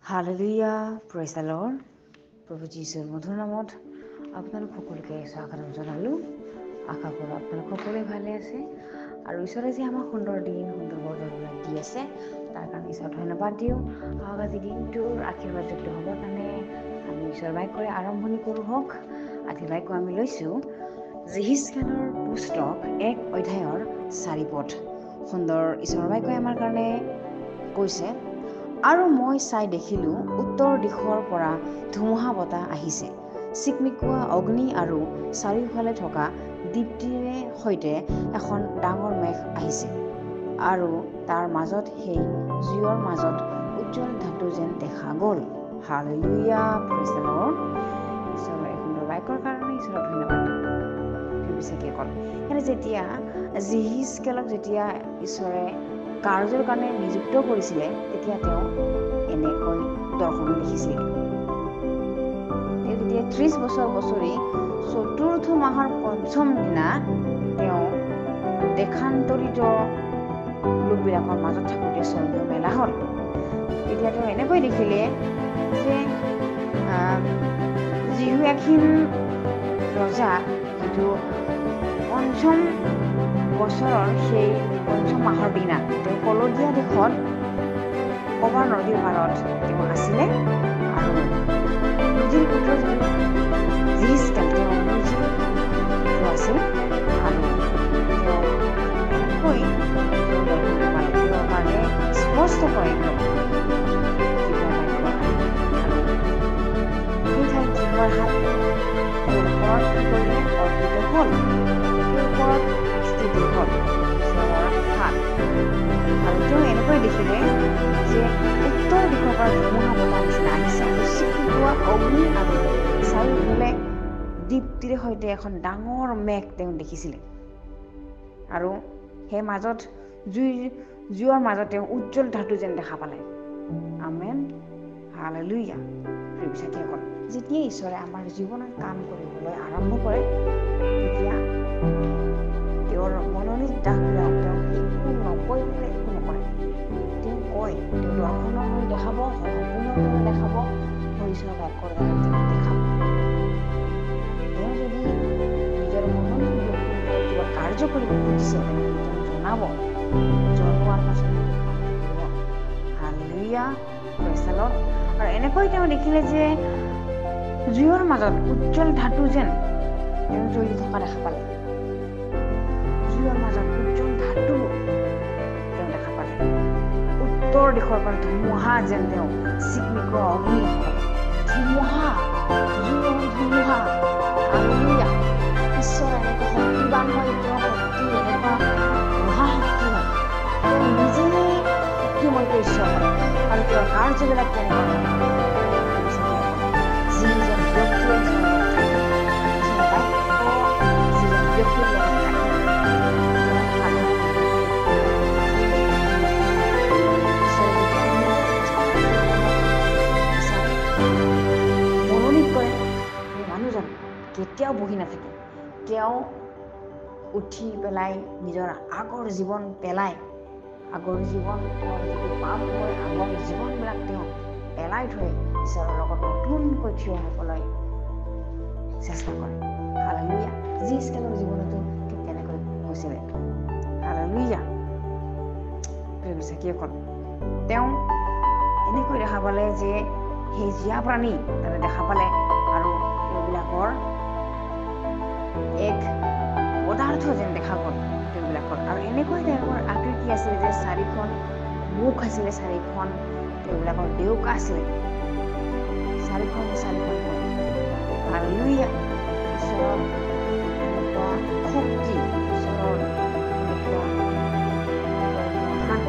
Hallelujah, praise the lord. প্ৰভু যীশুৰ মধুৰ নামত আপোনালোক সকলোকে স্বাগতম জনালোঁ। আশা কৰোঁ আপোনালোক সকলোৱে ভালে আছে আৰু ঈশ্বৰে যে আমাক সুন্দৰ দিন সুন্দৰ বৰদলৈ দি আছে তাৰ কাৰণে ঈশ্বৰ ধন্যবাদ দিওঁ। আজি দিনটোৰ আশীৰ্বাদযুক্ত হ'বৰ কাৰণে আমি ঈশ্বৰৰ বাক্যৰে আৰম্ভণি কৰোঁ হওক। আজিৰ বাক্য আমি লৈছোঁ জিহিজকেলৰ পুস্তক 1 অধ্যায়ৰ 4 পদ। সুন্দৰ ঈশ্বৰৰ বাক্যই আমাৰ কাৰণে কৈছে, আৰু মই চাই দেখিলোঁ উত্তৰ দিশৰ পৰা ধুমুহা বতাহ আহিছে, চিকমিকোৱা অগ্নি আৰু চাৰিওফালে থকা দীপ্তিৰে সৈতে এখন ডাঙৰ মেঘ আহিছে, আৰু তাৰ মাজত সেই জুইৰ মাজত উজ্জ্বল ধাতু যেন দেখা গ'ল। Hallelujah, praise the lord. ঈশ্বৰৰ এই সুন্দৰ বাক্যৰ কাৰণে ঈশ্বৰক ধন্যবাদ দিওঁ। যেতিয়া জিহিজকেলক যেতিয়া ঈশ্বৰে কাৰ্যৰ কাৰণে নিযুক্ত কৰিছিলে, তেতিয়া তেওঁ এনেকৈ দৰ্শন দেখিছিল। তেওঁ যেতিয়া 30 বছৰ বছৰি চতুৰ্থ মাহৰ পঞ্চম দিনা তেওঁ দেশান্তৰিত লোকবিলাকৰ মাজত থাকোঁতে স্বৰ্গীয় মেলা হ'ল। তেতিয়া তেওঁ এনেকৈ দেখিলে যে জিহুয়াকিম ৰজা যিটো পঞ্চম বছৰৰ সেই পঞ্চম মাহৰ দিনা তেওঁ কলদিয়া দেশত কবাৰ নদীৰ পাৰত তেওঁ আছিলে, আৰু নদীৰ পুত্ৰ যিটো জিহিজকেল তেওঁ নদীৰ পুত্ৰ আছিল, আৰু তেওঁ এনেকৈ পালে তেওঁৰ কাৰণে স্পষ্টকৈ সেই ঠাইত যিহৰ হাত তেওঁৰ ওপৰত কি কৰিলে অৰ্পিত হ'ল, তেওঁৰ ওপৰত স্থিতি হ'ল ঈশ্বৰৰ হাত। আৰু তেওঁ এনেকৈ দেখিলে যে উত্তৰ দিশৰ পৰা ধুমুহা বতাহ নিচিনা আহিছে, আৰু চিকমিকোৱা অগ্নি আৰু চাৰিওফালে দীপ্তিৰে সৈতে এখন ডাঙৰ মেঘ তেওঁ দেখিছিলে, আৰু সেই মাজত জুইৰ মাজত তেওঁ উজ্জ্বল ধাতু যেন দেখা পালে। আমেন, হালেলুয়া। প্ৰিয় বিশ্বাসীসকল, যেতিয়া ঈশ্বৰে আমাৰ জীৱনত কাম কৰিবলৈ আৰম্ভ কৰে, তেতিয়া তেওঁৰ মনোনীত দাসবিলাকক তেওঁ একো নকৈ পেলাই একো নকৰে। তেওঁ কয়, তেওঁ দৰ্শনৰ হৈ দেখাব, সম্পূৰ্ণভাৱে দেখাব, ঈশ্বৰৰ বাক্যৰ দ্বাৰা তেওঁ দেখাব। তেওঁ যদি নিজৰ মনোনীত ব্যক্তিৰ কিবা কাৰ্য কৰিব খুজিছে, তেনেহ'লে তেওঁ জনাব, জনোৱাৰ পাছত হালেলুয়া, প্ৰেজ দ্য লৰ্ড। আৰু এনেকৈ তেওঁ দেখিলে যে জুইৰ মাজত উজ্জ্বল ধাতু যেন তেওঁ জ্বলি থকা দেখা পালে। জুইৰ মাজত উজ্জ্বল ধাতু তেওঁ দেখা পালে। উত্তৰ দিশৰ পৰা ধুমুহা যেন তেওঁ চিকমিকোৱা অগ্নি দেখা পালে। ধুমুহা, জুইৰ ধুমুহা। হালেলুয়া। ঈশ্বৰ এনেকুৱা শক্তিবান হয়, তেওঁৰ শক্তি এনেকুৱা মহাশক্তি হয়, তেওঁ নিজে শক্তিমন্ত ঈশ্বৰ হয়, আৰু তেওঁৰ কাৰ্যবিলাক কেনেকুৱা হয়। যিজন ব্যক্তিয়ে মনোনীত কৰে, সেই মানুহজন কেতিয়াও বহি নাথাকে। তেওঁ উঠি পেলাই নিজৰ আগৰ জীৱন পেলাই, আগৰ জীৱন তেওঁৰ যিটো পাপ হয়, আগৰ জীৱনবিলাক তেওঁ পেলাই থৈ ঈশ্বৰৰ লগত নতুনকৈ থিয় হ'বলৈ চেষ্টা কৰে। হালেলুয়া। জিহিজকেলৰ জীৱনতো ঠিক তেনেকৈ হৈছিলে। হালেলুয়া। প্ৰিয় বিশ্বাসীসকল, তেওঁ এনেকৈ দেখা পালে যে সেই জীয়া প্ৰাণী তাতে দেখা পালে, আৰু তেওঁবিলাকৰ এক পদাৰ্থ যেন দেখা গ'ল তেওঁবিলাকৰ। আৰু এনেকৈ তেওঁলোকৰ আকৃতি আছিলে যে 4খন মুখ আছিলে, 4খন তেওঁবিলাকৰ ডেউকা আছিলে, 4খন হালেলুয়া। ঈশ্বৰৰ এনেকুৱা শক্তি, ঈশ্বৰৰ এনেকুৱা মহান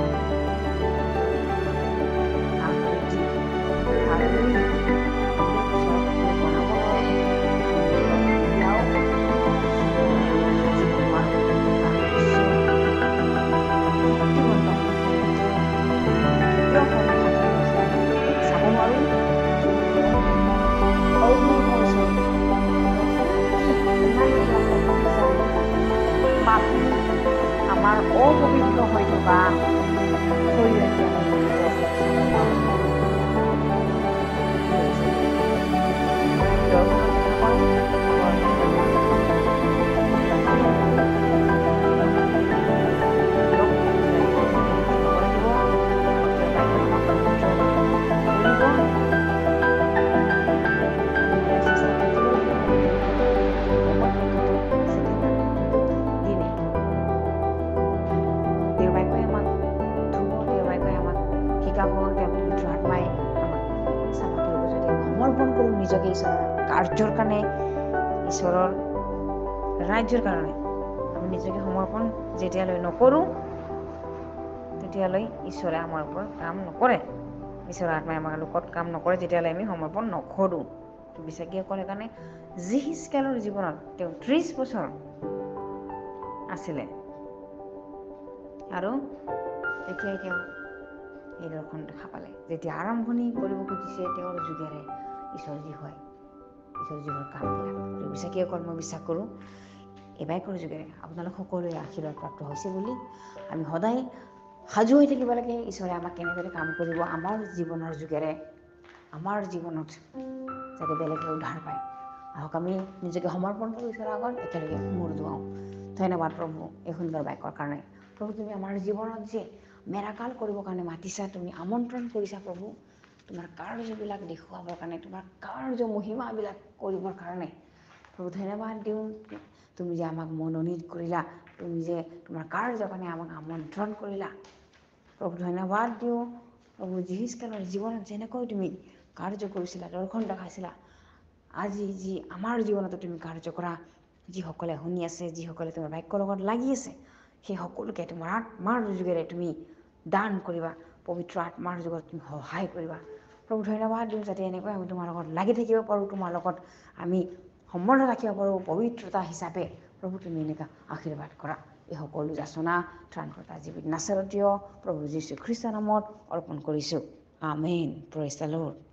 আকৃতি, হালেলুয়া। Papi নিজকে ঈশ্বৰৰ কাৰ্যৰ কাৰণে, ঈশ্বৰৰ ৰাজ্যৰ কাৰণে আমি নিজকে সমৰ্পণ যেতিয়ালৈ নকৰোঁ তেতিয়ালৈ ঈশ্বৰে আমাৰ ওপৰত কাম নকৰে। ঈশ্বৰৰ আত্মাই আমাৰ লোকত কাম নকৰে যেতিয়ালৈ আমি সমৰ্পণ নকৰোঁ। বিশ্বাসীসকলে কাৰণে জিহিজকেলৰ জীৱনত তেওঁ 30 বছৰ আছিলে আৰু তেতিয়াই তেওঁ এই দৰ্শন দেখা পালে। যেতিয়া আৰম্ভণি কৰিব খুজিছে তেওঁৰ যোগেৰে ঈশ্বৰ যি হয়, ঈশ্বৰৰ জীৱৰ কামবিলাক। বিশ্বাসীসকল, মই বিশ্বাস কৰোঁ এই বাইকৰ যোগেৰে আপোনালোক সকলোৱে আশীৰ্বাদ প্ৰাপ্ত হৈছে বুলি আমি সদায় সাজু হৈ থাকিব লাগে। ঈশ্বৰে আমাক কেনেদৰে কাম কৰিব আমাৰ জীৱনৰ যোগেৰে, আমাৰ জীৱনত যাতে বেলেগে উদ্ধাৰ পায়। আহক আমি নিজকে সমৰ্পণ কৰোঁ ঈশ্বৰৰ আগত, একেলগে মূৰ দুৱাওঁ। ধন্যবাদ প্ৰভু এই সুন্দৰ বাইকৰ কাৰণে। প্ৰভু তুমি আমাৰ জীৱনত যে মেৰাকাল কৰিবৰ কাৰণে মাতিছা, তুমি আমন্ত্ৰণ কৰিছা প্ৰভু, তোমাৰ কাৰ্যবিলাক দেখুৱাবৰ কাৰণে, তোমাৰ কাৰ্য মহিমাবিলাক কৰিবৰ কাৰণে প্ৰভু ধন্যবাদ দিওঁ। তুমি যে আমাক মনোনীত কৰিলা, তুমি যে তোমাৰ কাৰ্যৰ কাৰণে আমাক আমন্ত্ৰণ কৰিলা প্ৰভু ধন্যবাদ দিওঁ। প্ৰভু জিহিজকেলৰ জীৱনত যেনেকৈ তুমি কাৰ্য কৰিছিলা, দৰ্শন দেখাইছিলা, আজি যি আমাৰ জীৱনতো তুমি কাৰ্য কৰা, যিসকলে শুনি আছে, যিসকলে তোমাৰ বাক্যৰ লগত লাগি আছে, সেই সকলোকে তোমাৰ আত্মাৰ যোগেৰে তুমি দান কৰিবা, পবিত্ৰ আত্মাৰ যোগত তুমি সহায় কৰিবা প্ৰভু ধন্যবাদ দিওঁ। যাতে এনেকৈ আমি তোমাৰ লগত লাগি থাকিব পাৰোঁ, তোমাৰ লগত আমি সম্বন্ধ ৰাখিব পাৰোঁ পবিত্ৰতা হিচাপে। প্ৰভু তুমি এনেকুৱা আশীৰ্বাদ কৰা। এই সকলো যাচনা ত্ৰাণকৰ্তা জীৱিত নাছাৰতীয় প্ৰভু যীশু খ্ৰীষ্টৰ নামত অৰ্পণ কৰিছোঁ। আমেন। Praise the lord.